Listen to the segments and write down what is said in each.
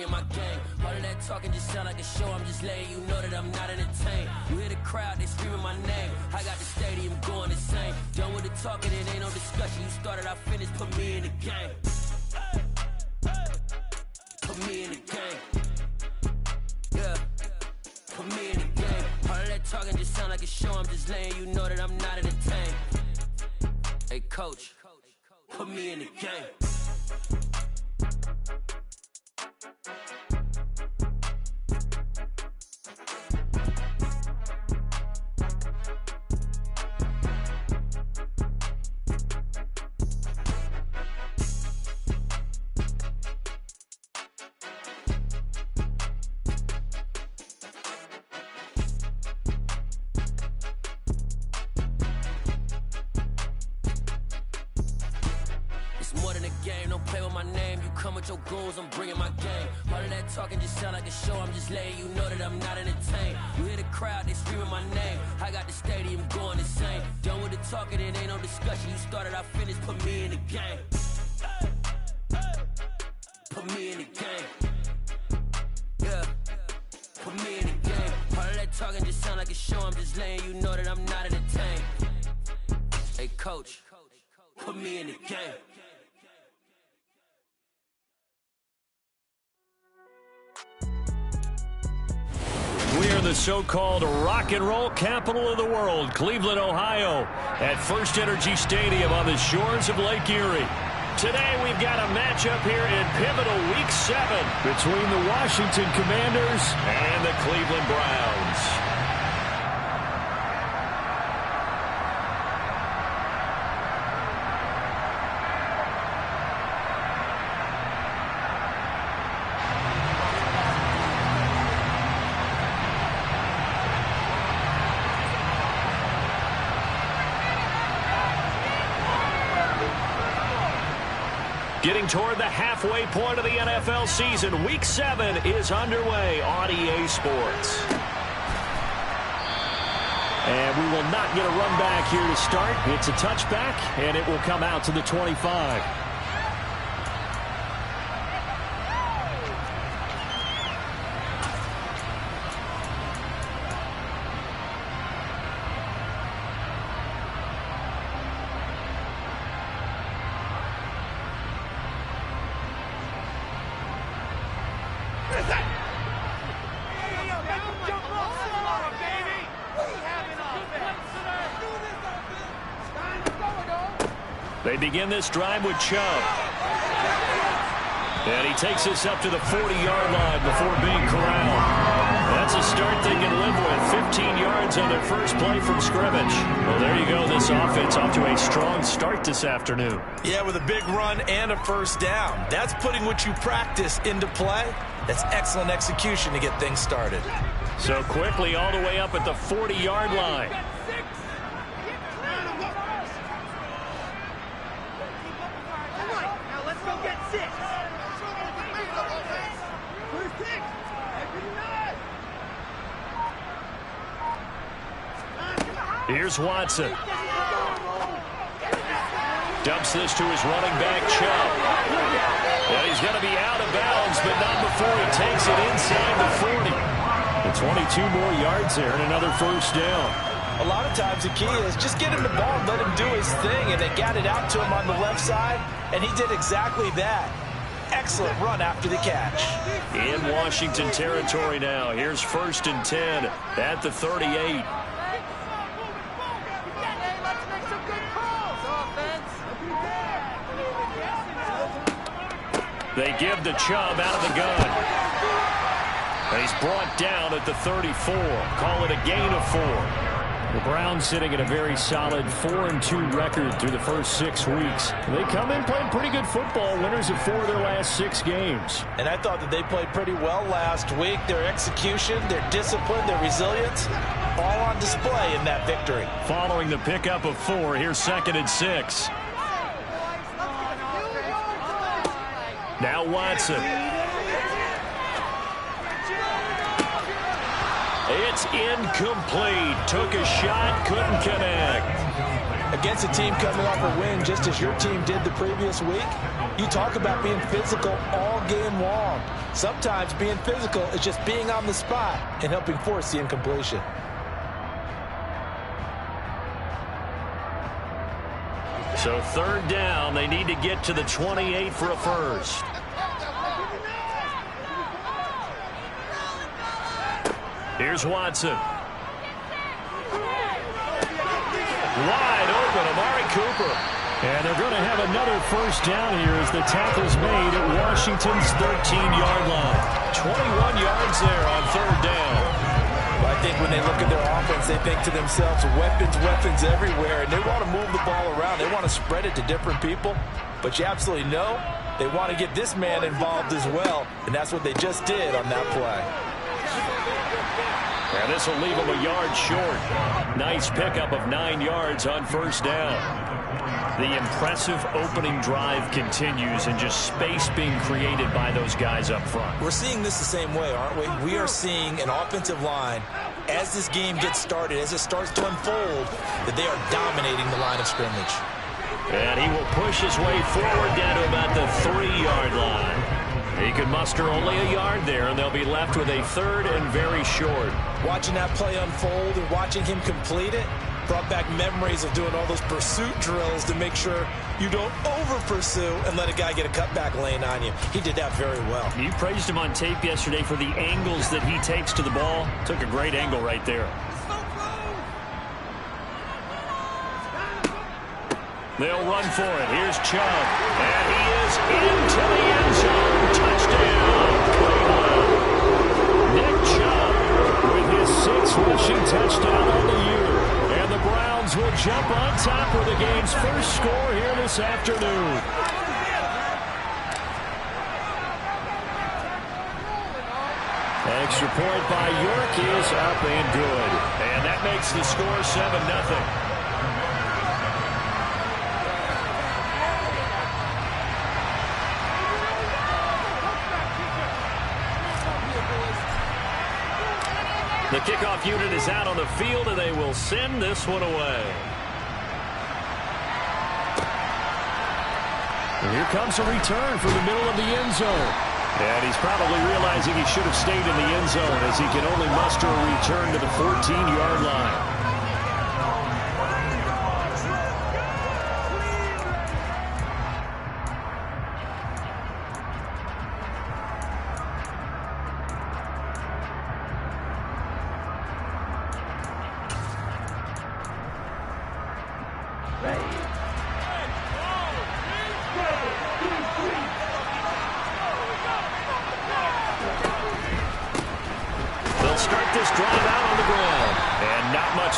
bringing my gang. All of that talking just sound like a show, I'm just letting you know that I'm not entertained. You hear the crowd, they screaming my name. I got the stadium going insane. Done with the talking, it ain't no discussion. You started, I finished, put me in the game. Put me in the game. Yeah, put me in the game. All of that talking just sound like a show, I'm just letting you know that I'm not entertained. Hey coach, put me in the game. More than a game, don't play with my name. You come with your goons, I'm bringing my game. All of that talking just sound like a show, I'm just letting you know that I'm not entertained. You hear the crowd, they screaming my name. I got the stadium going insane. Done with the talking, it ain't no discussion. You started, I finished, put me in the game. Put me in the game. Yeah, put me in the game. All of that talking just sound like a show, I'm just letting you know that I'm not entertained. Hey coach, put me in the game. We are the so-called rock and roll capital of the world, Cleveland, Ohio, at First Energy Stadium on the shores of Lake Erie. Today we've got a matchup here in pivotal Week 7 between the Washington Commanders and the Cleveland Browns. Getting toward the halfway point of the NFL season, Week 7 is underway on EA Sports. And we will not get a run back here to start. It's a touchback, and it will come out to the 25. They begin this drive with Chubb. And he takes this up to the 40-yard line before being corralled. That's a start they can live with. 15 yards on their first play from scrimmage. Well, there you go. This offense off to a strong start this afternoon. Yeah, with a big run and a first down. That's putting what you practice into play. That's excellent execution to get things started. So quickly all the way up at the 40-yard line. Here's Watson. Dumps this to his running back, Chubb. Well, he's going to be out of bounds, but not before he takes it inside the 40. And 22 more yards there and another first down. A lot of times the key is just get him the ball and let him do his thing, and they got it out to him on the left side, and he did exactly that. Excellent run after the catch. In Washington territory now. Here's 1st and 10 at the 38. They give the Chubb out of the gun. And he's brought down at the 34. Call it a gain of 4. The Browns sitting at a very solid 4-2 record through the first 6 weeks. They come in playing pretty good football, winners of 4 of their last 6 games. And I thought that they played pretty well last week. Their execution, their discipline, their resilience, all on display in that victory. Following the pickup of 4, here's 2nd and 6. Now Watson. It's incomplete. Took a shot, couldn't connect. Against a team coming off a win just as your team did the previous week, you talk about being physical all game long. Sometimes being physical is just being on the spot and helping force the incompletion. So third down, they need to get to the 28 for a first. Here's Watson. Wide open, Amari Cooper. And they're going to have another first down here as the tackle's made at Washington's 13-yard line. 21 yards there on third down. Well, I think when they look at their offense, they think to themselves, weapons, weapons everywhere, and they want to move the ball around. They want to spread it to different people, but you absolutely know they want to get this man involved as well, and that's what they just did on that play. And this will leave him a yard short. Nice pickup of 9 yards on first down. The impressive opening drive continues and just space being created by those guys up front. We're seeing this the same way, aren't we? We are seeing an offensive line, as this game gets started, as it starts to unfold, that they are dominating the line of scrimmage. And he will push his way forward down to about the 3-yard line. He could muster only a yard there, and they'll be left with a third and very short. Watching that play unfold and watching him complete it brought back memories of doing all those pursuit drills to make sure you don't over-pursue and let a guy get a cutback lane on you. He did that very well. You praised him on tape yesterday for the angles that he takes to the ball. Took a great angle right there. They'll run for it. Here's Chubb. And he is into the end zone. Touchdown, Cleveland. Nick Chubb with his 6th rushing touchdown on the year. And the Browns will jump on top of the game's first score here this afternoon. Extra point by York is up and good. And that makes the score 7-0. The kickoff unit is out on the field, and they will send this one away. And here comes a return from the middle of the end zone. And he's probably realizing he should have stayed in the end zone as he can only muster a return to the 14-yard line.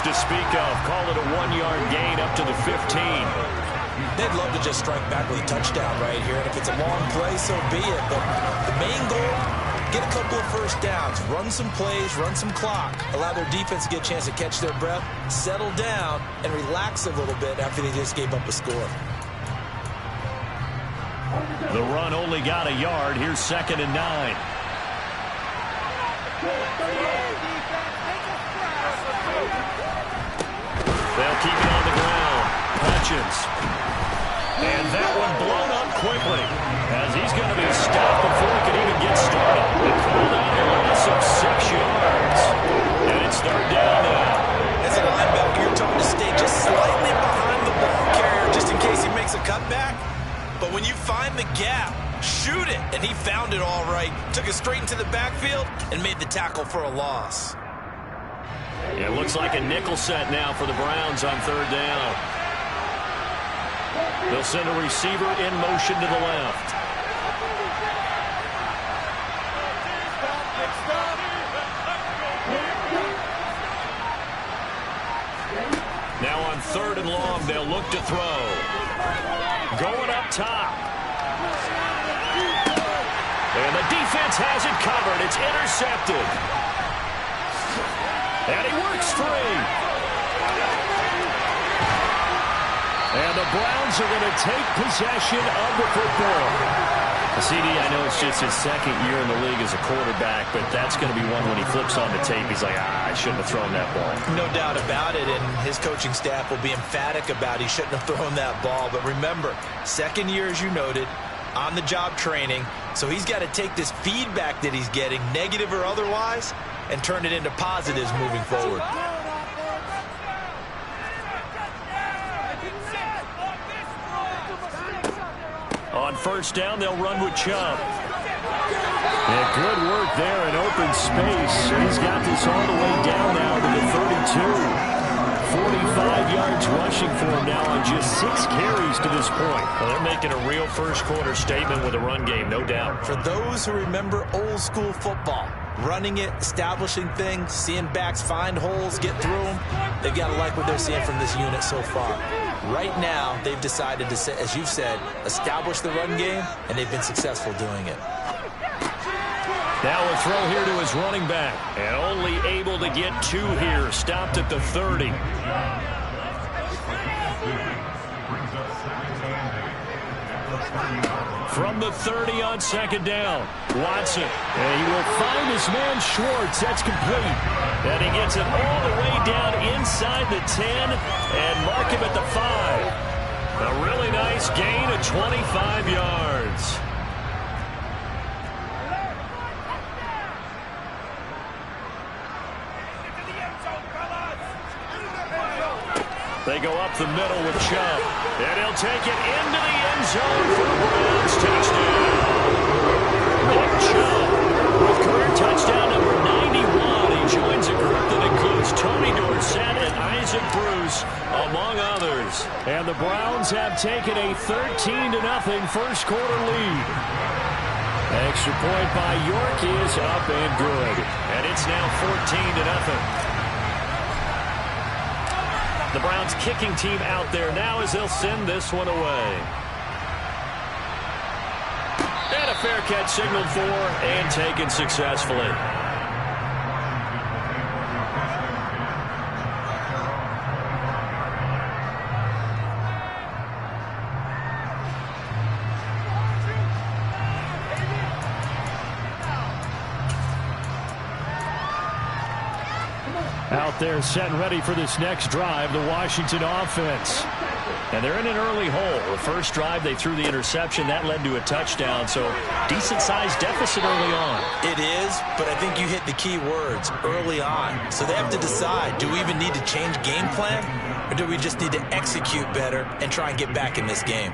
To speak of. Call it a 1-yard gain up to the 15. They'd love to just strike back with a touchdown right here, and if it's a long play, so be it. But the main goal, get a couple of first downs, run some plays, run some clock, allow their defense to get a chance to catch their breath, settle down, and relax a little bit after they just gave up a score. The run only got a yard. Here's 2nd and 9. They'll keep it on the ground. Hutchins. And that one blown up quickly as he's going to be stopped before he can even get started. They called out a loss of 6 yards. And it's third down now. As a linebacker, you're told to stay just slightly behind the ball carrier just in case he makes a cutback. But when you find the gap, shoot it. And he found it all right. Took it straight into the backfield and made the tackle for a loss. It looks like a nickel set now for the Browns on third down. They'll send a receiver in motion to the left. Now on 3rd and long, they'll look to throw. Going up top. And the defense has it covered. It's intercepted. And he works free. And the Browns are going to take possession of the football. CD, I know it's just his 2nd year in the league as a quarterback, but that's going to be one when he flips on the tape. He's like, I shouldn't have thrown that ball. No doubt about it, and his coaching staff will be emphatic about he shouldn't have thrown that ball. But remember, 2nd year, as you noted, on-the-job training, So he's got to take this feedback that he's getting, negative or otherwise, and turn it into positives moving forward. On first down, they'll run with Chubb. Yeah, good work there in open space. He's got this all the way down now to the 32. 45 yards rushing for him now on just 6 carries to this point. Well, they're making a real first-quarter statement with a run game, no doubt. For those who remember old-school football, running it, establishing things, seeing backs find holes, get through them, they've got to like what they're seeing from this unit so far. Right now, they've decided to, as you've said, establish the run game, and they've been successful doing it. Now a throw here to his running back. And only able to get 2 here. Stopped at the 30. From the 30 on second down. Watson. And he will find his man Schwartz. That's complete. And he gets it all the way down inside the 10 and mark him at the 5. A really nice gain of 25 yards. They go up the middle with Chubb. And he'll take it into the end zone for a Browns touchdown. Nick Chubb with career touchdown number 91. He joins a group that includes Tony Dorsett and Isaac Bruce, among others. And the Browns have taken a 13-0 first-quarter lead. Extra point by York is up and good. And it's now 14-0. The Browns kicking team out there now as they'll send this one away. And a fair catch signaled for and taken successfully. Out there set and ready for this next drive, the Washington offense. And they're in an early hole. The first drive, they threw the interception. That led to a touchdown, so decent-sized deficit early on. It is, but I think you hit the key words, early on. So they have to decide, do we even need to change game plan, or do we just need to execute better and try and get back in this game?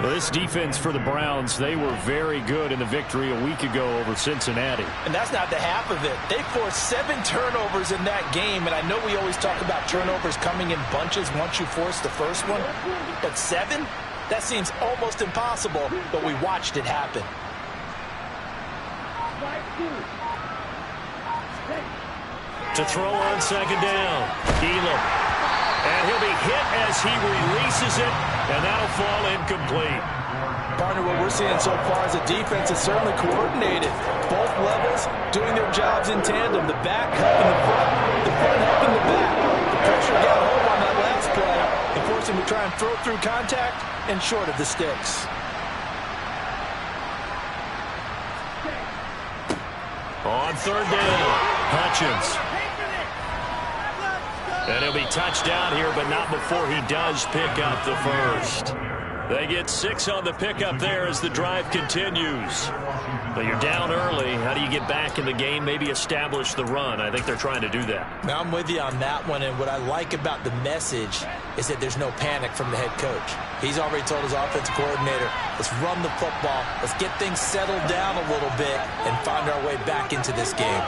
Well, this defense for the Browns, they were very good in the victory a week ago over Cincinnati. And that's not the half of it. They forced 7 turnovers in that game, and I know we always talk about turnovers coming in bunches once you force the first one, but 7? That seems almost impossible, but we watched it happen. To throw on second down, Elam. And he'll be hit as he releases it, and that'll fall incomplete. Partner, what we're seeing so far as a defense is certainly coordinated. Both levels doing their jobs in tandem. The back helping the front helping the back. The pressure got home on that last play and forced him to try and throw through contact and short of the sticks. On third down, Hutchins. And he'll be touched down here, but not before he does pick up the first. They get 6 on the pickup there as the drive continues. But you're down early. How do you get back in the game, maybe establish the run? I think they're trying to do that. Now, I'm with you on that one, and what I like about the message is that there's no panic from the head coach. He's already told his offensive coordinator, let's run the football, let's get things settled down a little bit, and find our way back into this game.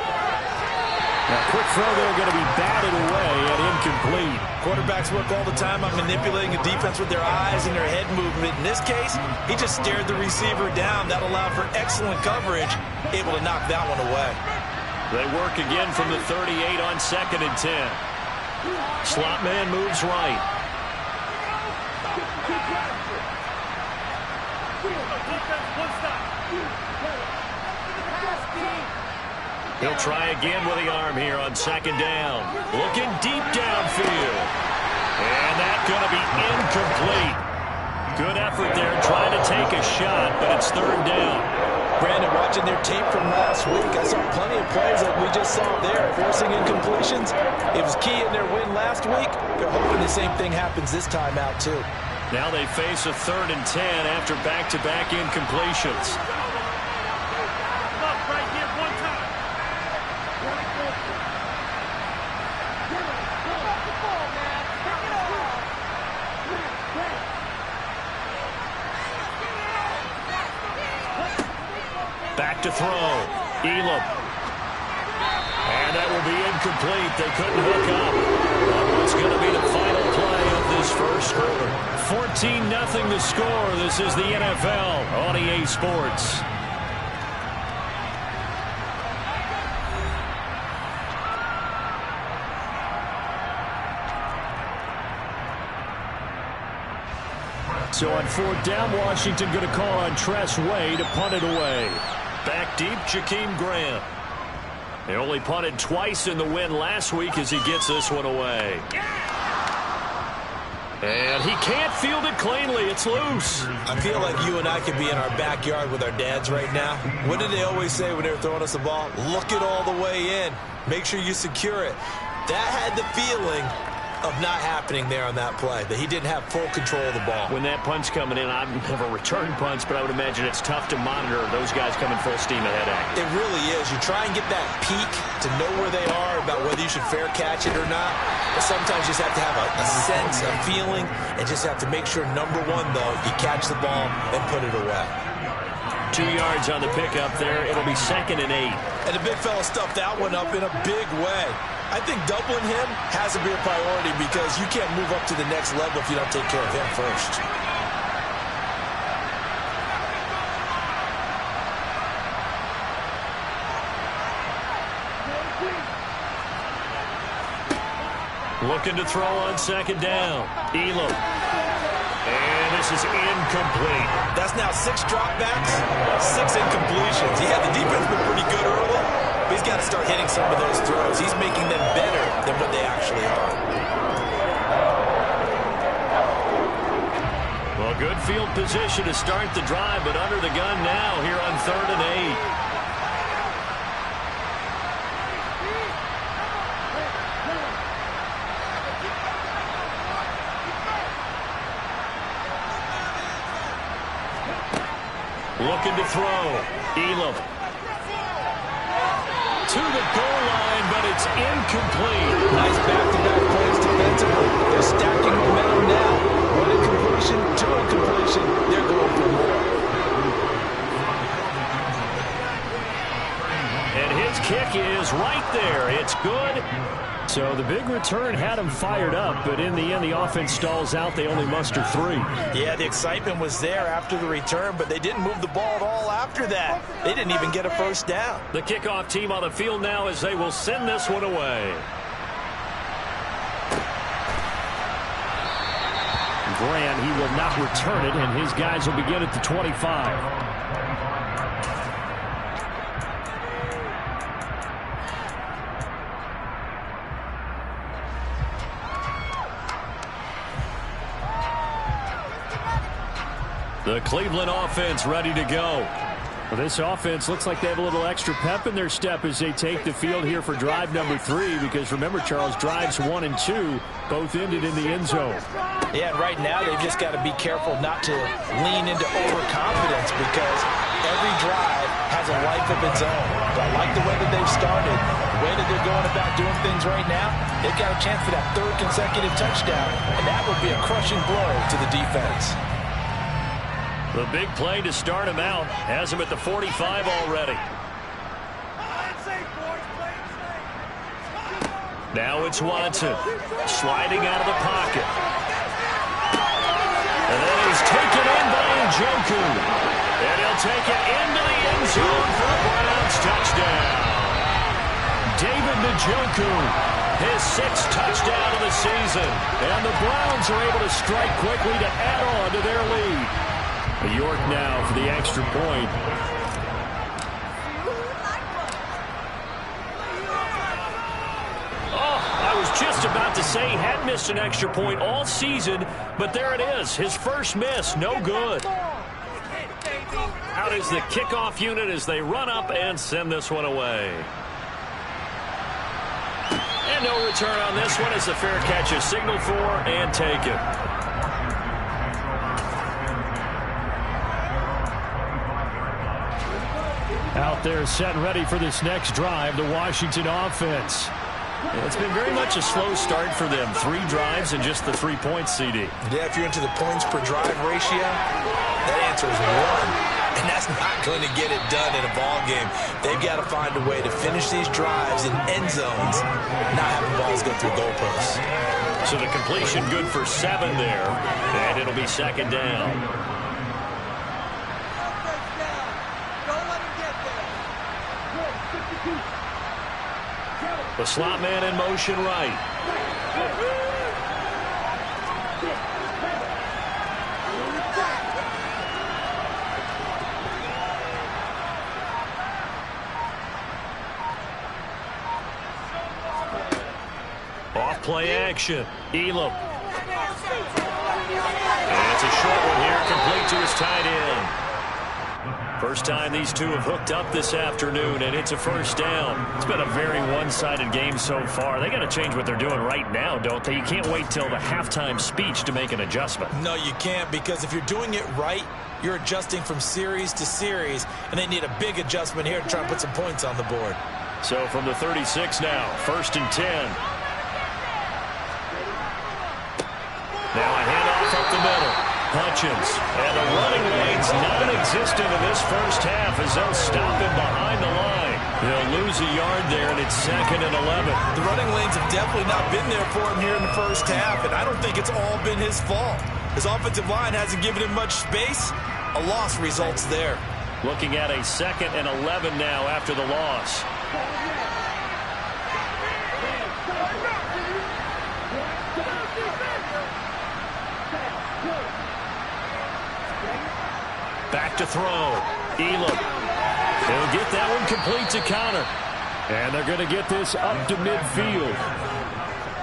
Now, quick throw there, going to be batted away and incomplete. Quarterbacks work all the time on manipulating a defense with their eyes and their head movement. In this case, he just stared the receiver down. That allowed for excellent coverage, able to knock that one away. They work again from the 38 on second and 10. Slot man moves right. He'll try again with the arm here on second down. Looking deep downfield. And that's going to be incomplete. Good effort there trying to take a shot, but it's third down. Brandon, watching their tape from last week, I saw plenty of plays like we just saw there, forcing incompletions. It was key in their win last week. They're hoping the same thing happens this time out, too. Now they face a 3rd and 10 after back-to-back incompletions. back to throw. Elam. And that will be incomplete. They couldn't hook up. That was going to be the final play of this first quarter. 14-0 the score. This is the NFL on EA Sports. So on fourth down, Washington going to call on Tress Way to punt it away. Back deep, Jakeem Grant. They only punted twice in the win last week as he gets this one away. And he can't field it cleanly. It's loose. I feel like you and I could be in our backyard with our dads right now. What did they always say when they were throwing us the ball? Look it all the way in. Make sure you secure it. That had the feeling of not happening there on that play, that he didn't have full control of the ball. When that punt's coming in, I've never returned punts, but I would imagine it's tough to monitor those guys coming full steam ahead at you. It really is. You try and get that peek to know where they are, about whether you should fair catch it or not. But sometimes you just have to have a sense, a feeling, and just have to make sure, number one, though, you catch the ball and put it away. 2 yards on the pickup there. It'll be 2nd and 8. And the big fella stuffed that one up in a big way. I think doubling him has to be a priority because you can't move up to the next level if you don't take care of him first. Looking to throw on 2nd down. Elam. And this is incomplete. That's now 6 dropbacks, 6 incompletions. Yeah, the defense been pretty good early, but he's got to start hitting some of those throws. He's making them better than what they actually are. Well, good field position to start the drive, but under the gun now here on 3rd and 8. Looking to throw. Elam. To the goal line, but it's incomplete. Nice back-to-back plays defensively. They're stacking momentum now. One incompletion, 2 incompletion. They're going for more. And his kick is right there. It's good. So the big return had him fired up, but in the end, the offense stalls out. They only muster 3. Yeah, the excitement was there after the return, but they didn't move the ball at all after that. They didn't even get a first down. The kickoff team on the field now as they will send this one away. Grant, he will not return it, and his guys will begin at the 25. The Cleveland offense ready to go. Well, this offense looks like they have a little extra pep in their step as they take the field here for drive number 3, because remember, Charles, drives 1 and 2 both ended in the end zone. Yeah, and right now they've just got to be careful not to lean into overconfidence, because every drive has a life of its own. But I like the way that they've started, the way that they're going about doing things right now. They've got a chance for that 3rd consecutive touchdown, and that would be a crushing blow to the defense. The big play to start him out has him at the 45 already. Now it's Watson sliding out of the pocket. And then he's taken in by Njoku. And he'll take it into the end zone for the Browns touchdown. David Njoku, his 6th touchdown of the season. And the Browns are able to strike quickly to add on to their lead. York now for the extra point. I was just about to say he had missed an extra point all season, but there it is. His first miss, no good. Out is the kickoff unit as they run up and send this one away. And no return on this one as the fair catch is signaled for and taken. Out there set and ready for this next drive, the Washington offense. It's been very much a slow start for them. 3 drives and just the 3 points, CD. Yeah, if you're into the points per drive ratio, that answer is 1. And that's not going to get it done in a ball game. They've got to find a way to finish these drives in end zones, not having balls go through goalposts. So the completion good for 7 there, and it'll be second down. The slot man in motion right. Off play action. Elam. And it's a short one here, complete to his tight end. First time these two have hooked up this afternoon, and it's a first down. It's been a very one-sided game so far. They got to change what they're doing right now, don't they? You can't wait till the halftime speech to make an adjustment. No, you can't, because if you're doing it right, you're adjusting from series to series, and they need a big adjustment here to try and put some points on the board. So from the 36 now, 1st and 10. Now a handoff up the middle. Hutchins. And the running lane's non-existent in this first half as they'll stop him behind the line. They'll lose a yard there, and it's 2nd and 11. The running lanes have definitely not been there for him here in the first half, and I don't think it's all been his fault. His offensive line hasn't given him much space. A loss results there. Looking at a 2nd and 11 now after the loss. Back to throw. Elam. He'll get that one complete to Connor. And they're going to get this up to midfield.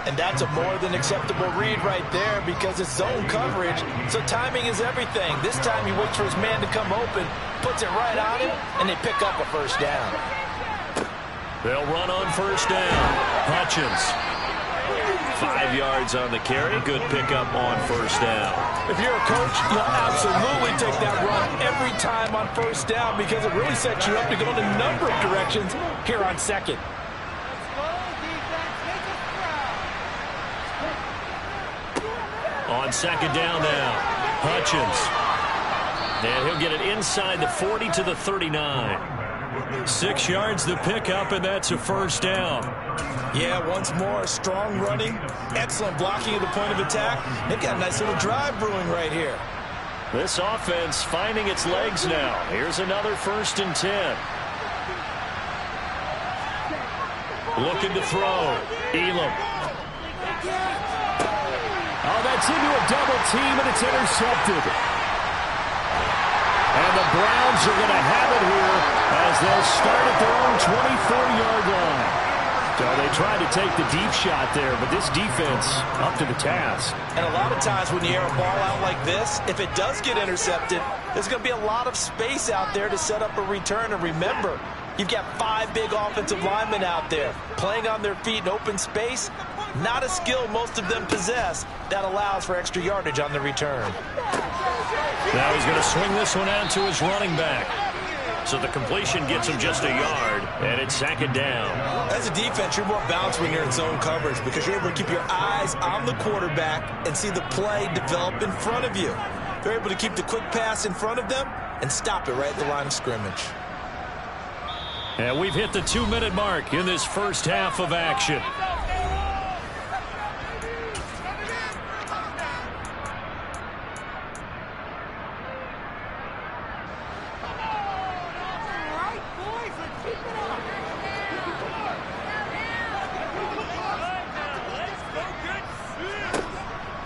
And that's a more than acceptable read right there because it's zone coverage, so timing is everything. This time he waits for his man to come open, puts it right on him, and they pick up a first down. They'll run on first down. Hutchins. 5 yards on the carry. Good pickup on first down. If you're a coach, you'll absolutely take that run every time on first down because it really sets you up to go in a number of directions here on 2nd. On 2nd down now, Hutchins. And he'll get it inside the 40 to the 39. 6 yards the pickup, and that's a first down. Yeah, once more, strong running, excellent blocking at the point of attack. They've got a nice little drive brewing right here. This offense finding its legs now. Here's another 1st and 10. Looking to throw. Elam. Oh, that's into a double team, and it's intercepted. And the Browns are going to have it here as they'll start at their own 24-yard line. So they tried to take the deep shot there, but this defense up to the task. And a lot of times when you air a ball out like this, if it does get intercepted, there's going to be a lot of space out there to set up a return. And remember, you've got 5 big offensive linemen out there playing on their feet in open space. Not a skill most of them possess that allows for extra yardage on the return. Now he's going to swing this one out to his running back. So the completion gets him just a yard, and it's 2nd down. As a defense, you're more balanced when you're in zone coverage because you're able to keep your eyes on the quarterback and see the play develop in front of you. They're able to keep the quick pass in front of them and stop it right at the line of scrimmage. And we've hit the 2-minute mark in this first half of action.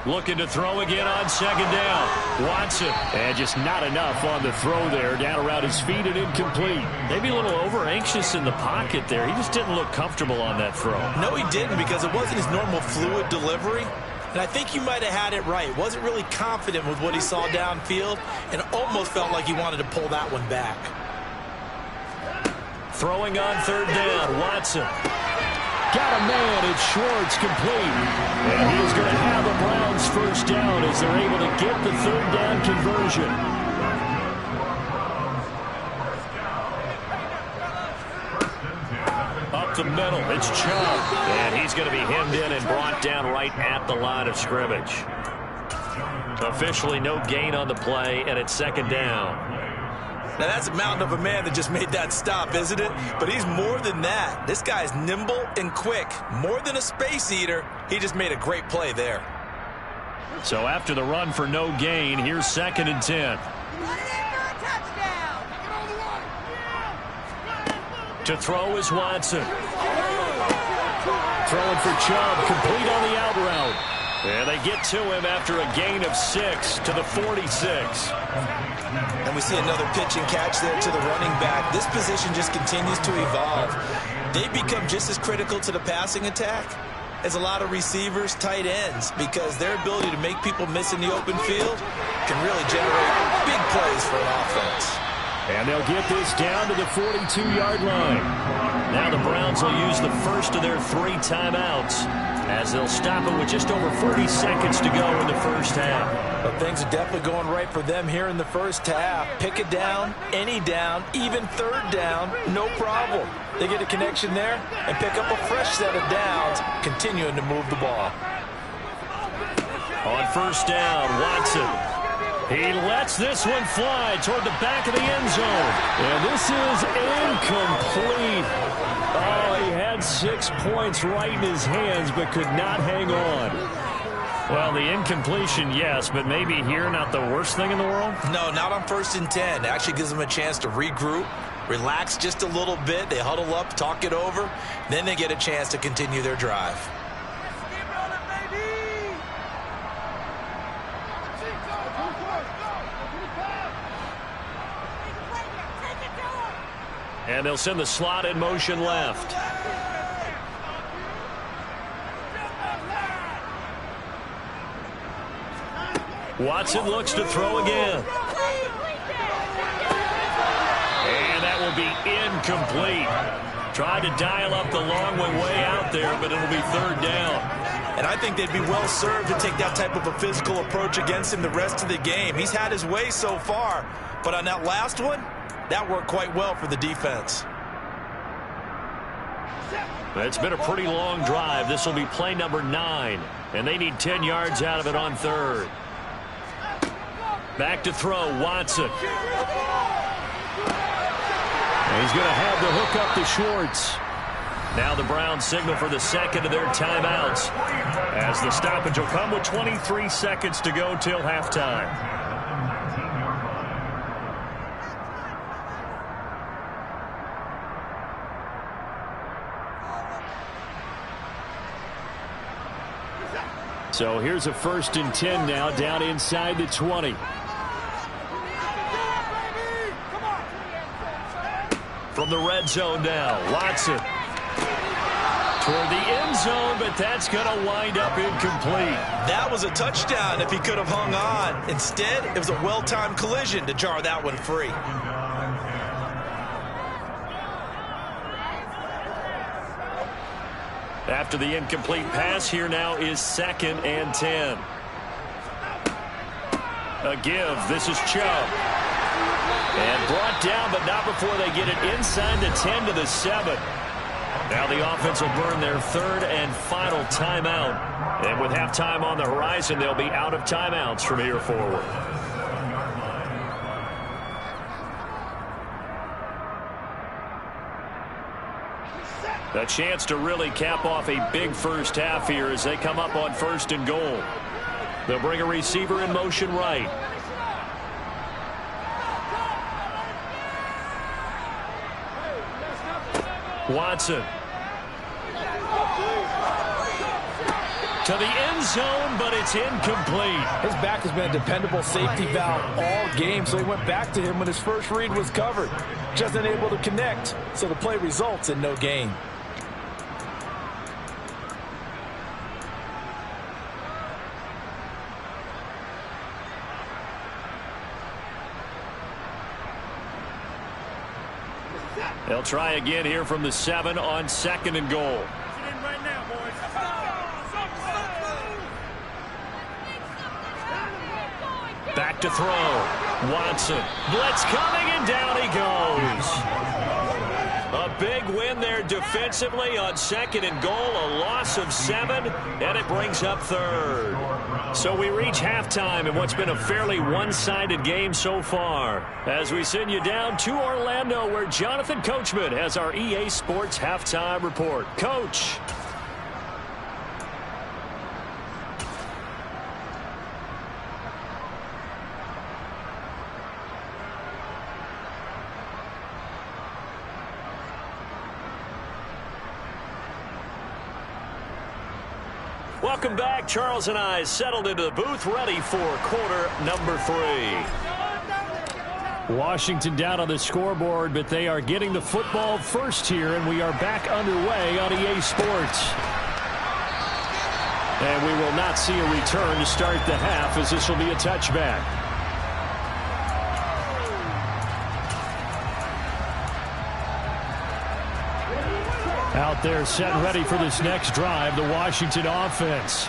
Looking to throw again on 2nd down. Watson. And just not enough on the throw there. Down around his feet and incomplete. Maybe a little over-anxious in the pocket there. He just didn't look comfortable on that throw. No, he didn't because it wasn't his normal fluid delivery. And I think you might have had it right. Wasn't really confident with what he saw downfield and almost felt like he wanted to pull that one back. Throwing on 3rd down. Watson. Got a man. It's Schwartz complete. And he's going to have a Browns first down as they're able to get the 3rd down conversion. Up the middle, it's Chubb. And he's going to be hemmed in and brought down right at the line of scrimmage. Officially no gain on the play, and it's 2nd down. Now, that's a mountain of a man that just made that stop, isn't it? But he's more than that. This guy's nimble and quick. More than a space eater, he just made a great play there. So after the run for no gain, here's 2nd and 10. To throw is Watson. Throwing for Chubb, complete on the out route. And they get to him after a gain of 6 to the 46. And we see another pitch and catch there to the running back. This position just continues to evolve. They become just as critical to the passing attack as a lot of receivers, tight ends, because their ability to make people miss in the open field can really generate big plays for an offense. And they'll get this down to the 42-yard line. Now the Browns will use the first of their 3 timeouts as they'll stop it with just over 40 seconds to go in the first half. But things are definitely going right for them here in the first half. Pick it down, any down, even 3rd down, no problem. They get a connection there and pick up a fresh set of downs, continuing to move the ball. On 1st down, Watson. He lets this one fly toward the back of the end zone. And this is incomplete. Oh, he had 6 points right in his hands but could not hang on. Well, the incompletion, yes, but maybe here not the worst thing in the world? No, not on 1st and 10. It actually gives them a chance to regroup, relax just a little bit. They huddle up, talk it over. Then they get a chance to continue their drive. And they'll send the slot in motion left. Watson looks to throw again. And that will be incomplete. Tried to dial up the long way out there, but it'll be 3rd down. And I think they'd be well served to take that type of a physical approach against him the rest of the game. He's had his way so far, but on that last one, that worked quite well for the defense. It's been a pretty long drive. This will be play number 9, and they need 10 yards out of it on 3rd. Back to throw, Watson. And he's going to have the hook up to Schwartz. Now the Browns signal for the 2nd of their timeouts as the stoppage will come with 23 seconds to go till halftime. So here's a 1st and 10 now down inside the 20. From the red zone now, Watson. Toward the end zone, but that's going to wind up incomplete. That was a touchdown if he could have hung on. Instead, it was a well-timed collision to jar that one free. After the incomplete pass, here now is 2nd and 10. A give. This is Chubb. And brought down, but not before they get it inside the 10 to the 7. Now the offense will burn their 3rd and final timeout. And with halftime on the horizon, they'll be out of timeouts from here forward. A chance to really cap off a big first half here as they come up on 1st and goal. They'll bring a receiver in motion right. Watson. To the end zone, but it's incomplete. His back has been a dependable safety valve all game, so he went back to him when his first read was covered. Just unable to connect, so the play results in no gain. They'll try again here from the 7 on 2nd and goal. Back to throw. Watson. Blitz coming, and down he goes. A big win there defensively on 2nd and goal, a loss of 7, and it brings up 3rd. So we reach halftime in what's been a fairly one-sided game so far. As we send you down to Orlando, where Jonathan Coachman has our EA Sports halftime report. Coach. Welcome back. Charles and I settled into the booth, ready for quarter number 3. Washington down on the scoreboard, but they are getting the football first here, and we are back underway on EA Sports. And we will not see a return to start the half, as this will be a touchback. Out there set and ready for this next drive, the Washington offense.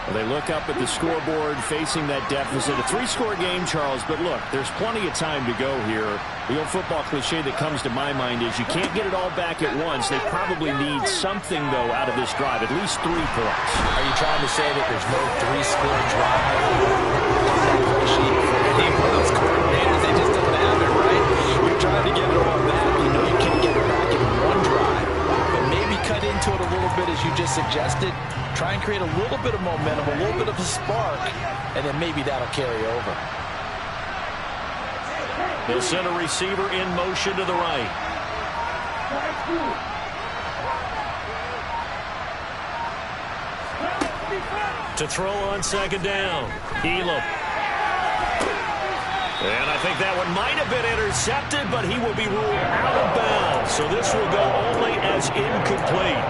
Well, they look up at the scoreboard facing that deficit. A 3-score game, Charles, but look, there's plenty of time to go here. The old football cliche that comes to my mind is you can't get it all back at once. They probably need something, though, out of this drive, at least 3 points. Are you trying to say that there's no 3-score drive sheet for any one of those coordinators? They just don't have it, right? You're trying to get it all back. You know you can't get it back in one drive. But maybe cut into it a little bit, as you just suggested. Try and create a little bit of momentum, a little bit of a spark, and then maybe that'll carry over. They'll send a receiver in motion to the right. To throw on 2nd down. Elam. And I think that one might have been intercepted, but he will be ruled out of bounds. So this will go only as incomplete.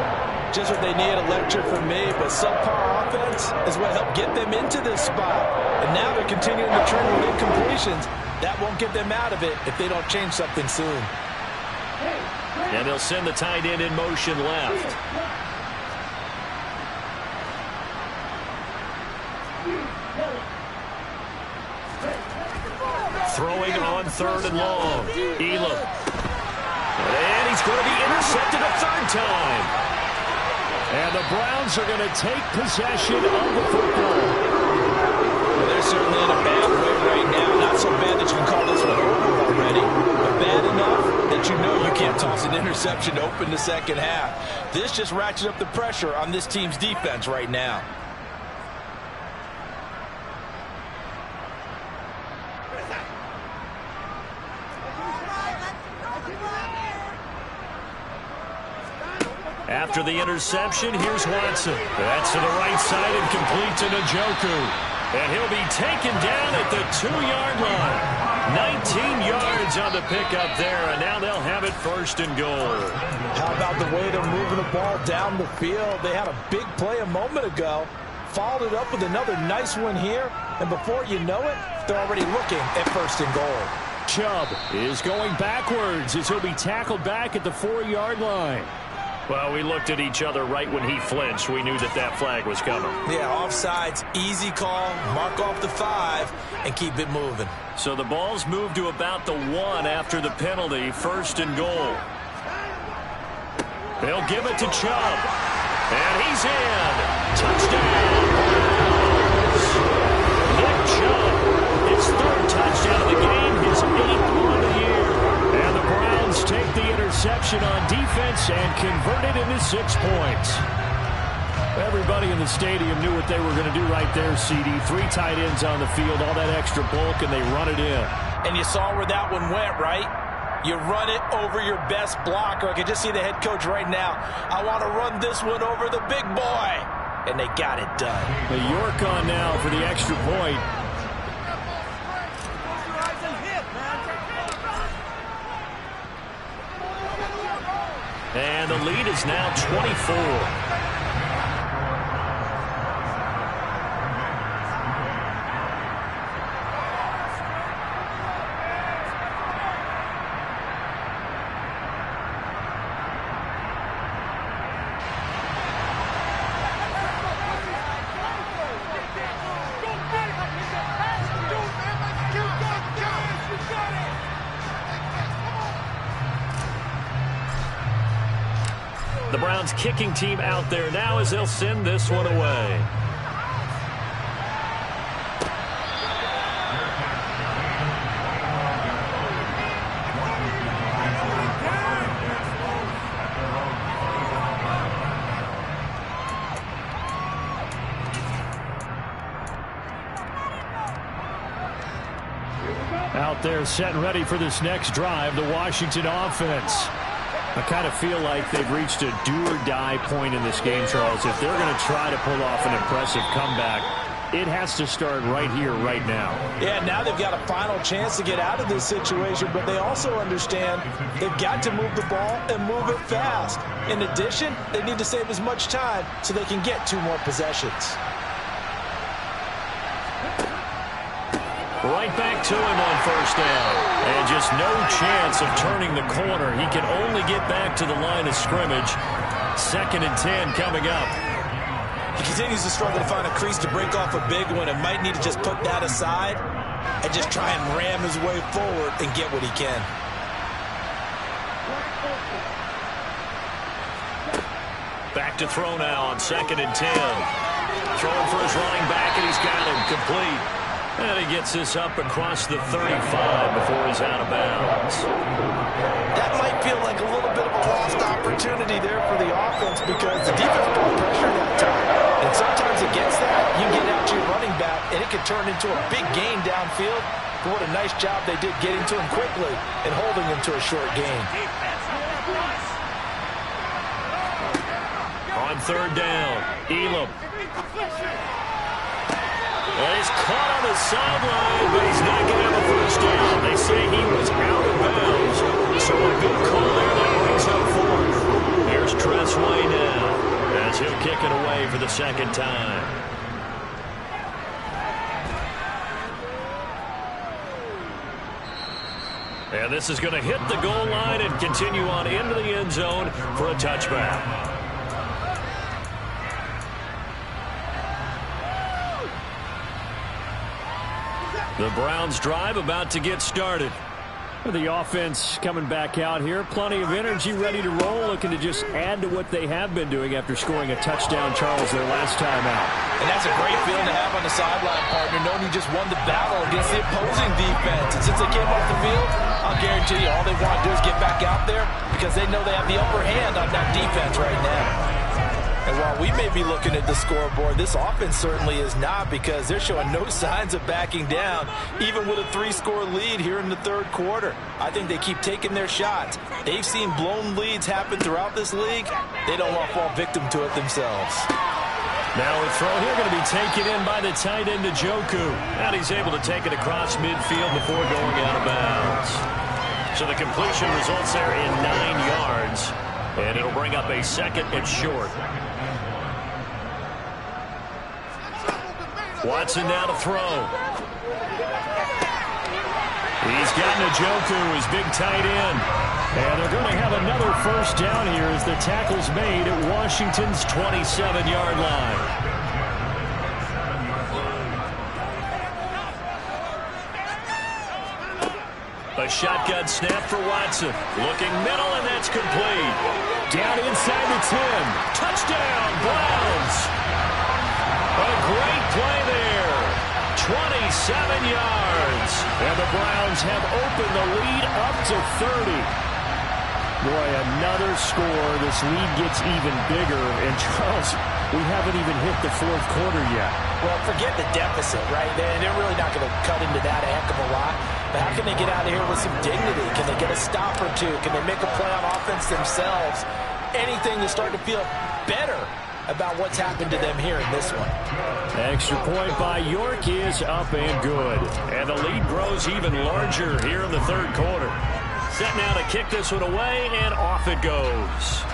Just what they need, a lecture from me, but subpar offense is what helped get them into this spot. And now they're continuing to turn with incompletions. That won't get them out of it if they don't change something soon. And they'll send the tight end in motion left. Throwing on 3rd and long. Elam. And he's going to be intercepted a 3rd time. And the Browns are going to take possession of the football. Well, they're certainly in a bad way right now. Not so bad that you can call this one over already, but bad enough that you know you can't toss an interception to open the 2nd half. This just ratchets up the pressure on this team's defense right now. After the interception, here's Watson. That's to the right side and complete to Njoku. And he'll be taken down at the 2-yard line. 19 yards on the pickup there, and now they'll have it 1st and goal. How about the way they're moving the ball down the field? They had a big play a moment ago, followed it up with another nice one here, and before you know it, they're already looking at 1st and goal. Chubb is going backwards as he'll be tackled back at the 4-yard line. Well, we looked at each other right when he flinched. We knew that that flag was coming. Yeah, offsides, easy call, mark off the 5, and keep it moving. So the ball's moved to about the 1 after the penalty, 1st and goal. They'll give it to Chubb. And he's in. Touchdown. Nick Chubb, his 3rd touchdown of the game, his 8th on the year. And the Browns take the interception on defense and convert it into 6 points. Everybody in the stadium knew what they were going to do right there, CD. 3 tight ends on the field, all that extra bulk, and they run it in. And you saw where that one went, right? You run it over your best blocker. I can just see the head coach right now. I want to run this one over the big boy. And they got it done. The York on now for the extra point. And the lead is now 24. The Browns kicking team out there now as they'll send this one away. Out there set and ready for this next drive, the Washington offense. I kind of feel like they've reached a do-or-die point in this game, Charles. If they're going to try to pull off an impressive comeback, it has to start right here, right now. Yeah, now they've got a final chance to get out of this situation, but they also understand they've got to move the ball and move it fast. In addition, they need to save as much time so they can get 2 more possessions. Right back to him on first down. And just no chance of turning the corner. He can only get back to the line of scrimmage. 2nd and 10 coming up. He continues to struggle to find a crease to break off a big one and might need to just put that aside and just try and ram his way forward and get what he can. Back to throw now on 2nd and 10. Throwing for his running back, and he's got him complete. And he gets this up across the 35 before he's out of bounds. That might feel like a little bit of a lost opportunity there for the offense because the defense brought pressure that time. And sometimes against that, you get out to your running back, and it can turn into a big gain downfield. But what a nice job they did getting to him quickly and holding him to a short gain. On 3rd down, Elam. Well, he's caught on the sideline, but he's not going to have a first down. They say he was out of bounds. So a good call there that brings up 4th. Here's Tressway now as he'll kick it away for the 2nd time. And this is going to hit the goal line and continue on into the end zone for a touchback. The Browns drive about to get started. The offense coming back out here. Plenty of energy, ready to roll, looking to just add to what they have been doing after scoring a touchdown, Charles, their last time out. And that's a great feeling to have on the sideline, partner, knowing you just won the battle against the opposing defense. And since they came off the field, I'll guarantee you all they want to do is get back out there because they know they have the upper hand on that defense right now. And while we may be looking at the scoreboard, this offense certainly is not because they're showing no signs of backing down, even with a 3-score lead here in the 3rd quarter. I think they keep taking their shots. They've seen blown leads happen throughout this league. They don't want to fall victim to it themselves. Now a throw here going to be taken in by the tight end Njoku. And he's able to take it across midfield before going out of bounds. So the completion results there in 9 yards. And it'll bring up a 2nd and short. Watson now to throw. He's got Njoku, his big tight end. And they're going to have another first down here as the tackle's made at Washington's 27-yard line. A shotgun snap for Watson. Looking middle, and that's complete. Down inside the 10. Touchdown, Browns. A great play there. 27 yards. And the Browns have opened the lead up to 30. Boy, another score. This lead gets even bigger. And, Charles, we haven't even hit the 4th quarter yet. Well, forget the deficit, right? They're really not going to cut into that a heck of a lot. But how can they get out of here with some dignity? Can they get a stop or two? Can they make a play on offense themselves? Anything to start to feel better about what's happened to them here in this one. Extra point by York is up and good. And the lead grows even larger here in the 3rd quarter. Set now to kick this one away, and off it goes.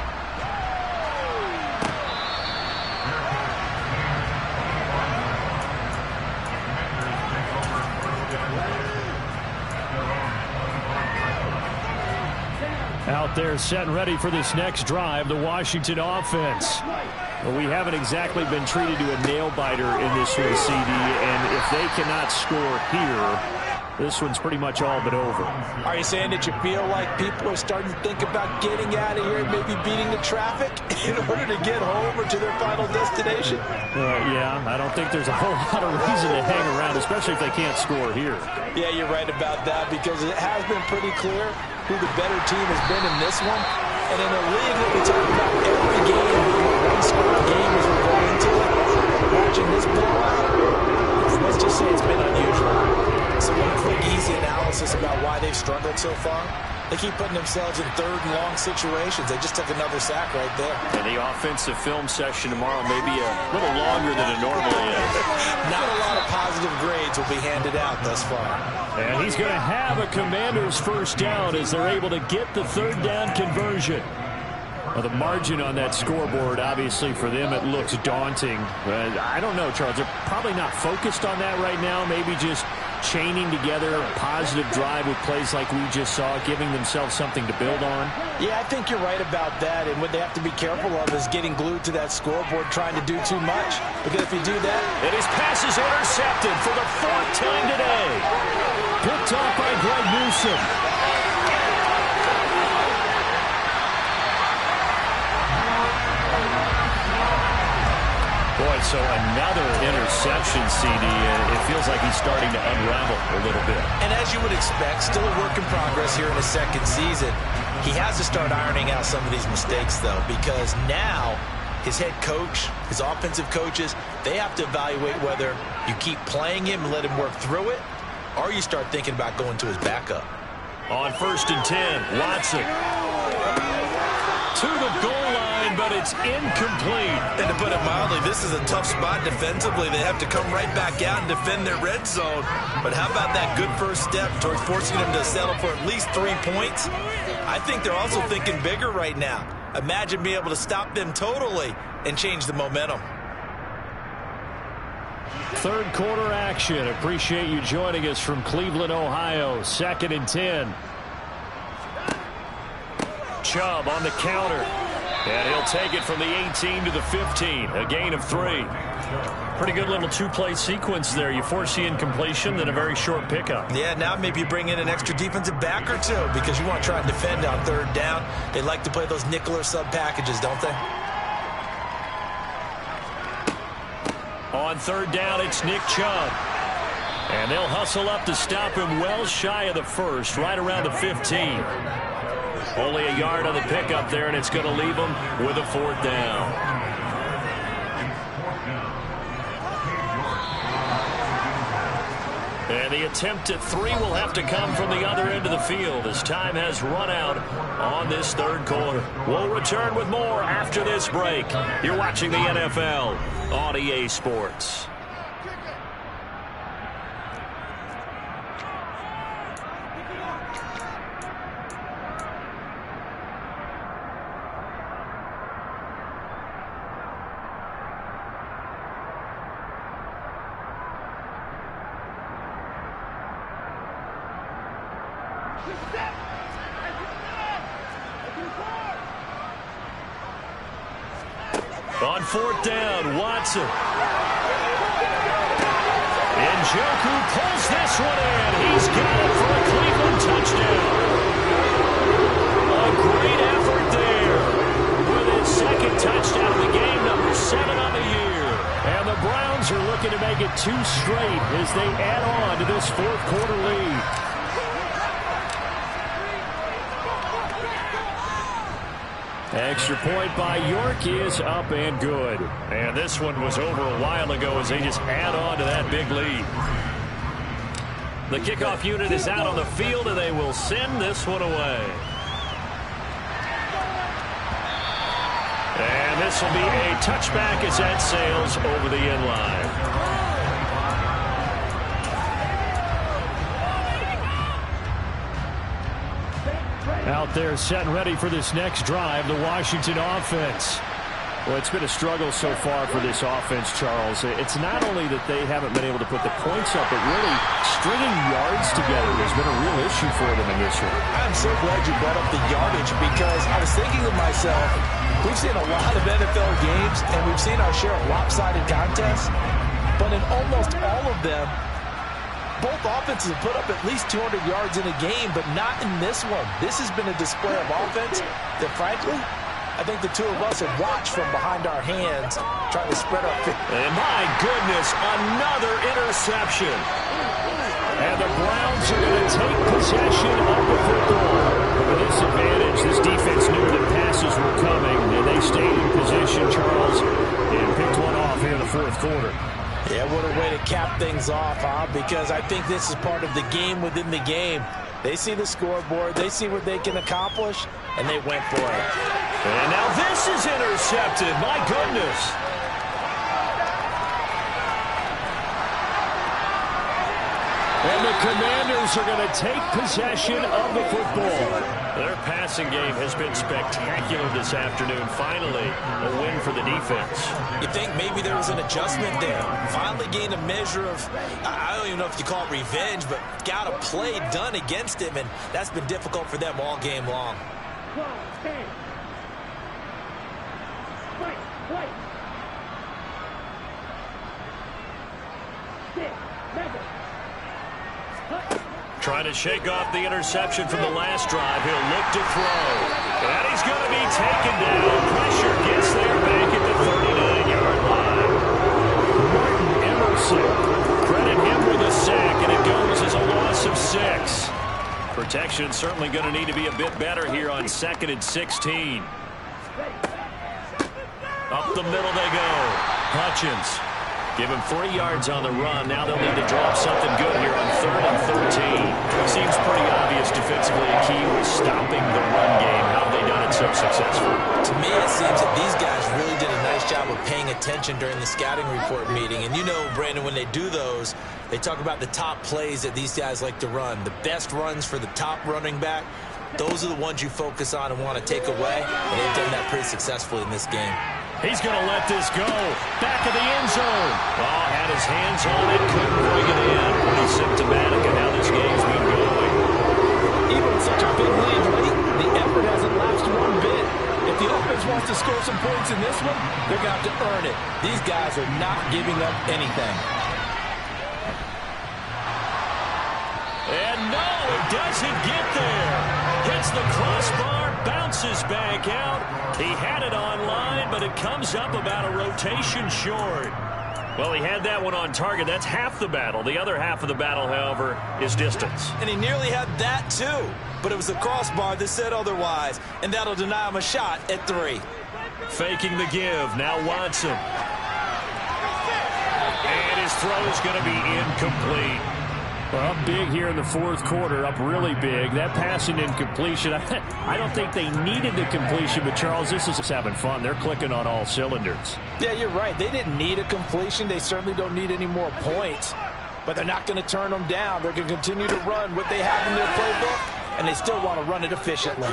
Out there set and ready for this next drive, the Washington offense. Well, we haven't exactly been treated to a nail-biter in this one, CD, and if they cannot score here, this one's pretty much all but over. Are you saying that you feel like people are starting to think about getting out of here and maybe beating the traffic in order to get home or to their final destination? Yeah, I don't think there's a whole lot of reason to hang around, especially if they can't score here. Yeah, you're right about that, because it has been pretty clear who the better team has been in this one. And in a league that we talk about every game being a one-score game as we go into it, watching this blowout, let's just say it's been unusual. So one quick, easy analysis about why they've struggled so far. They keep putting themselves in third and long situations. They just took another sack right there. And the offensive film session tomorrow may be a little longer than it normally is. Not a lot of positive grades will be handed out thus far. And he's going to have a Commander's first down as they're able to get the third down conversion. Well, the margin on that scoreboard, obviously, for them, it looks daunting. But I don't know, Charles. They're probably not focused on that right now. Maybe just chaining together a positive drive with plays like we just saw, giving themselves something to build on. Yeah, I think you're right about that. And what they have to be careful of is getting glued to that scoreboard, trying to do too much. Because if you do that... And his pass is intercepted for the fourth time today. Picked off by Greg Newsome. Boy, so another interception, CD. It feels like he's starting to unravel a little bit. And as you would expect, still a work in progress here in his second season. He has to start ironing out some of these mistakes, though, because now his head coach, his offensive coaches, they have to evaluate whether you keep playing him and let him work through it, or you start thinking about going to his backup. On 1st and 10, Watson to the goal line, but it's incomplete. And to put it mildly, this is a tough spot defensively. They have to come right back out and defend their red zone. But how about that good first step towards forcing them to settle for at least 3 points? I think they're also thinking bigger right now. Imagine being able to stop them totally and change the momentum. Third quarter action. Appreciate you joining us from Cleveland, Ohio. 2nd and 10. Chubb on the counter. And he'll take it from the 18 to the 15. A gain of 3. Pretty good little two-play sequence there. You force the incompletion, then a very short pickup. Yeah, now maybe you bring in an extra defensive back or two because you want to try and defend on third down. They like to play those nickel or sub packages, don't they? On third down, it's Nick Chubb. And they'll hustle up to stop him well shy of the first, right around the 15. Only a yard on the pickup there, and it's going to leave them with a 4th down. And the attempt at 3 will have to come from the other end of the field as time has run out on this third quarter. We'll return with more after this break. You're watching the NFL on EA Sports. On 4th down, Watson. Njoku pulls this one in. He's got it for a Cleveland touchdown. A great effort there. With his second touchdown of the game, number 7 on the year. And the Browns are looking to make it 2 straight as they add on to this fourth quarter lead. Extra point by York is up and good. And this one was over a while ago as they just add on to that big lead. The kickoff unit is out on the field, and they will send this one away. And this will be a touchback as that sails over the end line. Out there set and ready for this next drive, the Washington offense. Well, it's been a struggle so far for this offense, Charles. It's not only that they haven't been able to put the points up, but really stringing yards together has been a real issue for them in this one. I'm so glad you brought up the yardage because I was thinking to myself, we've seen a lot of NFL games and we've seen our share of lopsided contests, but in almost all of them, Both offenses have put up at least 200 yards in a game, but not in this one. This has been a display of offense that, frankly, I think the two of us have watched from behind our hands, trying to spread our feet. And my goodness, another interception. And the Browns are going to take possession of the football. With this advantage, this defense knew that passes were coming, and they stayed in position, Charles, and picked one off here in the fourth quarter. Yeah, what a way to cap things off, huh? Because I think this is part of the game within the game. They see the scoreboard, they see what they can accomplish, and they went for it. And now this is intercepted. My goodness. And the Commanders are going to take possession of the football. Their passing game has been spectacular this afternoon. Finally, a win for the defense. You think maybe there was an adjustment there. Finally gained a measure of, I don't even know if you call it revenge, but got a play done against him, and that's been difficult for them all game long. Trying to shake off the interception from the last drive. He'll look to throw. And he's going to be taken down. Pressure gets there back at the 39-yard line. Martin Emerson. Credit him with a sack, and it goes as a loss of 6. Protection certainly going to need to be a bit better here on 2nd and 16. Up the middle they go. Hutchins. Give him 3 yards on the run. Now they'll need to drop something good here on 3rd and 13. Seems pretty obvious defensively. A key was stopping the run game. How have they done it so successful? To me, it seems that these guys really did a nice job of paying attention during the scouting report meeting. And you know, Brandon, when they do those, they talk about the top plays that these guys like to run. The best runs for the top running back. Those are the ones you focus on and want to take away. And they've done that pretty successfully in this game. He's going to let this go. Back of the end zone. Oh, had his hands on it. Couldn't bring it in. Pretty symptomatic of how this game's been going. Even with such a big lead late, the effort hasn't lapsed one bit. If the offense wants to score some points in this one, they're going to have to earn it. These guys are not giving up anything. And no, it doesn't get there. Hits the crossbar, bounces back out. He had it on line, but it comes up about a rotation short. Well, he had that one on target. That's half the battle. The other half of the battle, however, is distance. And he nearly had that, too. But it was the crossbar that said otherwise, and that'll deny him a shot at 3. Faking the give. Now Watson. And his throw is going to be incomplete. Well, up big here in the fourth quarter, up really big. That passing incompletion, I don't think they needed the completion, but Charles, this is having fun. They're clicking on all cylinders. Yeah, you're right. They didn't need a completion. They certainly don't need any more points, but they're not going to turn them down. They're going to continue to run what they have in their playbook, and they still want to run it efficiently.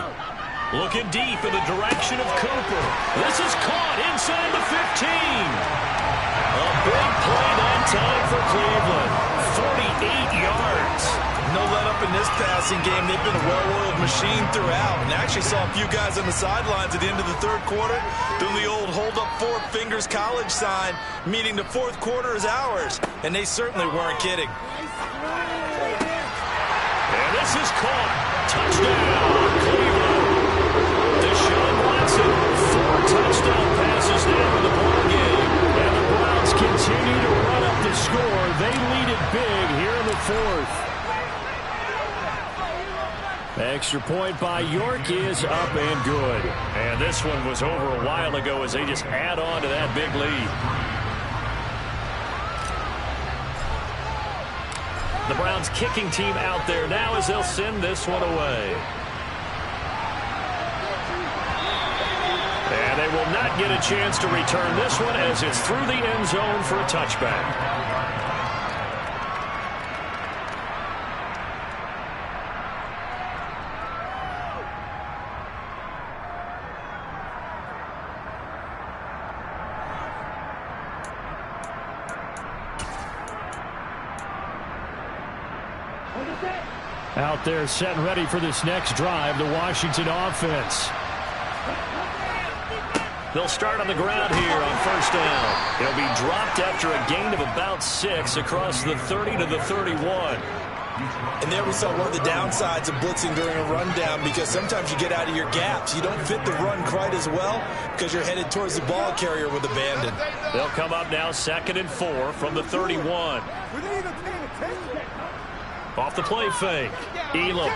Looking deep in the direction of Cooper. This is caught inside the 15. A big play that time for Cleveland. 48 yards. No let up in this passing game. They've been a well-oiled machine throughout. And actually saw a few guys on the sidelines at the end of the third quarter doing the old hold up 4 fingers college sign, meaning the fourth quarter is ours. And they certainly weren't kidding. And this is caught. Touchdown, Cleveland. Deshaun Watson, 4 touchdown passes now in the ballgame. And the Browns continue to run up the score. They lead it big here in the fourth. Extra point by York is up and good. And this one was over a while ago as they just add on to that big lead. The Browns kicking team out there now as they'll send this one away. And they will not get a chance to return this one as it's through the end zone for a touchback. Out there set and ready for this next drive, the Washington offense. They'll start on the ground here on first down. He'll be dropped after a gain of about 6 across the 30 to the 31. And there we saw one of the downsides of blitzing during a rundown, because sometimes you get out of your gaps. You don't fit the run quite as well because you're headed towards the ball carrier with abandon. They'll come up now 2nd and 4 from the 31. Off the play fake. Elam.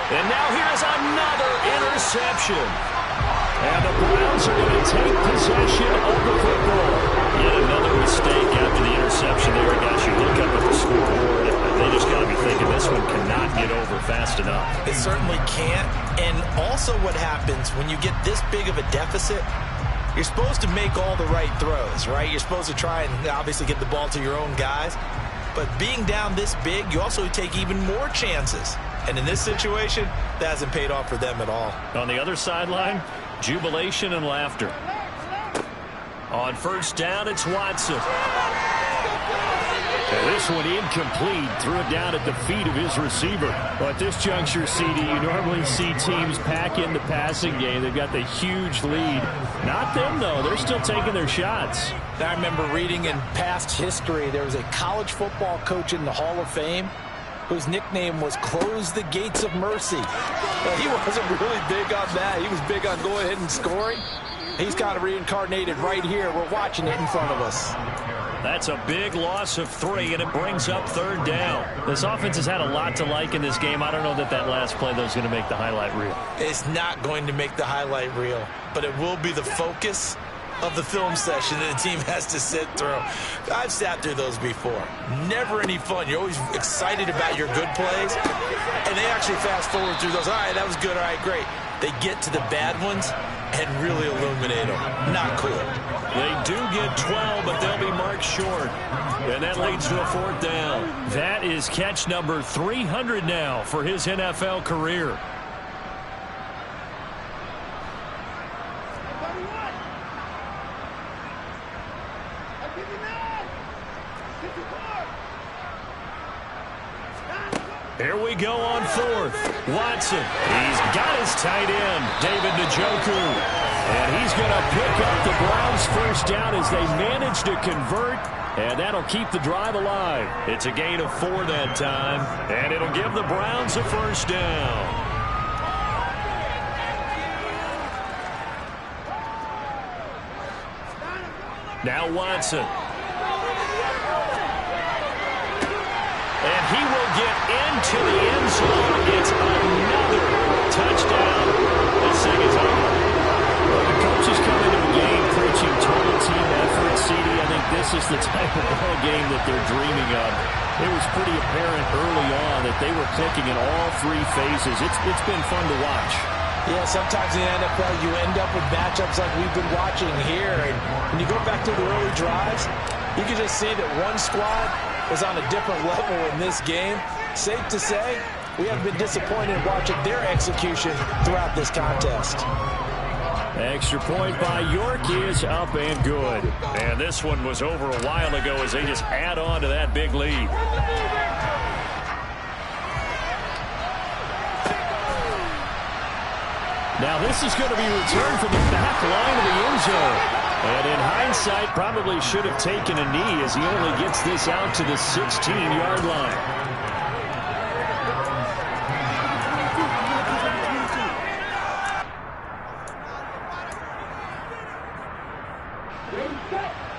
And now here's another interception. And the Browns are going to take possession of the football. Yet another mistake after the interception there. Guys, you look up at the scoreboard, they just got to be thinking this one cannot get over fast enough. It certainly can't. And also what happens when you get this big of a deficit, you're supposed to make all the right throws, right? You're supposed to try and obviously get the ball to your own guys. But being down this big, you also take even more chances. And in this situation, that hasn't paid off for them at all. On the other sideline, jubilation and laughter. On first down, it's Watson. And this one incomplete. Threw it down at the feet of his receiver. Well, at this juncture, CD, you normally see teams pack in the passing game. They've got the huge lead. Not them, though. They're still taking their shots. I remember reading in past history, there was a college football coach in the Hall of Fame whose nickname was Close the Gates of Mercy. Well, he wasn't really big on that. He was big on going ahead and scoring. He's kind of reincarnated right here. We're watching it in front of us. That's a big loss of 3, and it brings up 3rd down. This offense has had a lot to like in this game. I don't know that last play, though, is going to make the highlight reel. It's not going to make the highlight reel, but it will be the focus of the film session that the team has to sit through. I've sat through those before. Never any fun. You're always excited about your good plays, and they actually fast forward through those. All right, that was good. All right, great. They get to the bad ones and really illuminate them. Not cool. They do get 12, but they'll be marked short. And that leads to a 4th down. That is catch number 300 now for his NFL career. Here we go on 4th. Watson. He's got his tight end, David Njoku. And he's going to pick up the Browns' first down as they manage to convert. And that'll keep the drive alive. It's a gain of 4 that time. And it'll give the Browns a first down. Now Watson. And he will get into the end zone. It's another touchdown. This thing is over. Well, the coaches come into the game preaching total team effort. CD, I think this is the type of ball game that they're dreaming of. It was pretty apparent early on that they were clicking in all 3 phases. It's been fun to watch. Yeah, sometimes in the NFL you end up with matchups like we've been watching here. And when you go back to the early drives, you can just see that one squad was on a different level in this game. Safe to say, we haven't been disappointed watching their execution throughout this contest. Extra point by York is up and good. And this one was over a while ago as they just add on to that big lead. Now this is going to be returned from the back line of the end zone. And in hindsight, probably should have taken a knee as he only gets this out to the 16-yard line.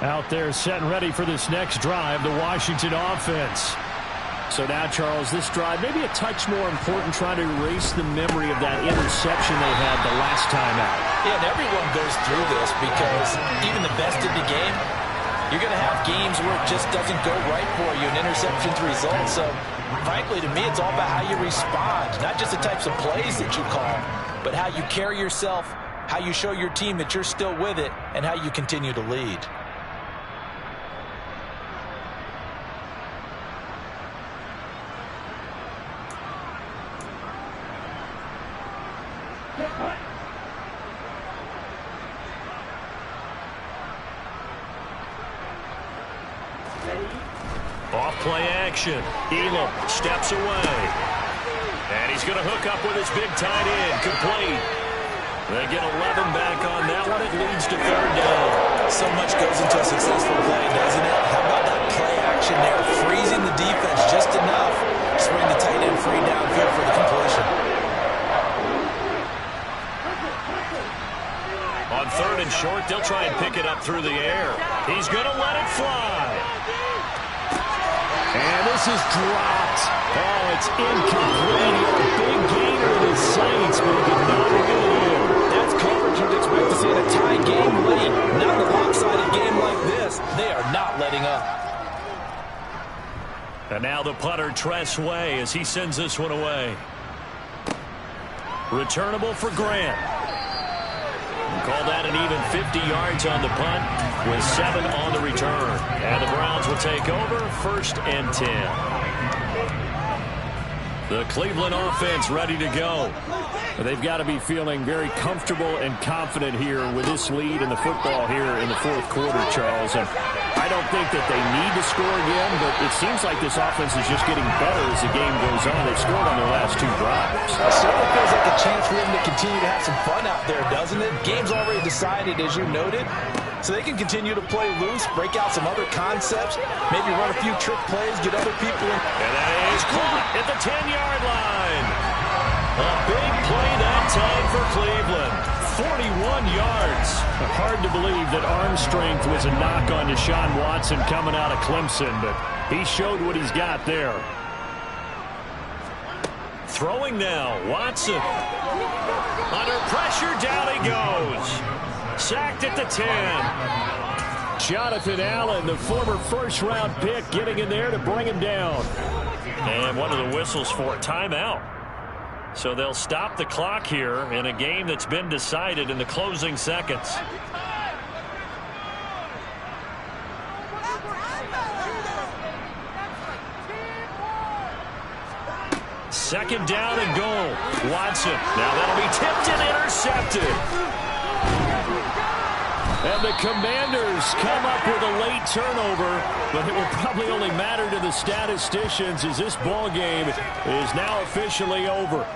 Out there set and ready for this next drive, the Washington offense. So now, Charles, this drive maybe a touch more important, trying to erase the memory of that interception they had the last time out. Yeah, and everyone goes through this because even the best in the game, you're going to have games where it just doesn't go right for you, and interceptions result. So, frankly, to me, it's all about how you respond, not just the types of plays that you call, but how you carry yourself, how you show your team that you're still with it, and how you continue to lead. Off play action. Elam steps away. And he's going to hook up with his big tight end. Complete. They get 11 back on that one. It leads to third down. So much goes into a successful play, doesn't it? How about that play action there? Freezing the defense just enough to bring the tight end free downfield for the completion. On third and short, they'll try and pick it up through the air. He's going to let it fly. And this is dropped. Oh, it's incomplete. A big gainer in his sights, but he did not get it in. That's coverage you'd expect to see in a tie game late. Not in a lopsided game like this. They are not letting up. And now the punter, Tress Way, as he sends this one away. Returnable for Grant. Call that an even 50 yards on the punt with 7 on the return. And the Browns will take over, 1st and 10. The Cleveland offense ready to go. They've got to be feeling very comfortable and confident here with this lead in the football here in the 4th quarter, Charles. And I don't think that they need to score again, but it seems like this offense is just getting better as the game goes on. They've scored on their last 2 drives. It certainly feels like a chance for them to continue to have some fun out there, doesn't it? Game's already decided, as you noted, so they can continue to play loose, break out some other concepts, maybe run a few trick plays, get other people in. And that is caught at the 10-yard line. A big play that time for Cleveland. 41 yards. Hard to believe that arm strength was a knock on Deshaun Watson coming out of Clemson, but he showed what he's got there. Throwing now, Watson. Under pressure, down he goes. Sacked at the 10. Jonathan Allen, the former first-round pick, getting in there to bring him down. And one of the whistles for a timeout. So they'll stop the clock here in a game that's been decided in the closing seconds. Second down and goal. Watson. Now that'll be tipped and intercepted. And the Commanders come up with a late turnover, but it will probably only matter to the statisticians as this ball game is now officially over.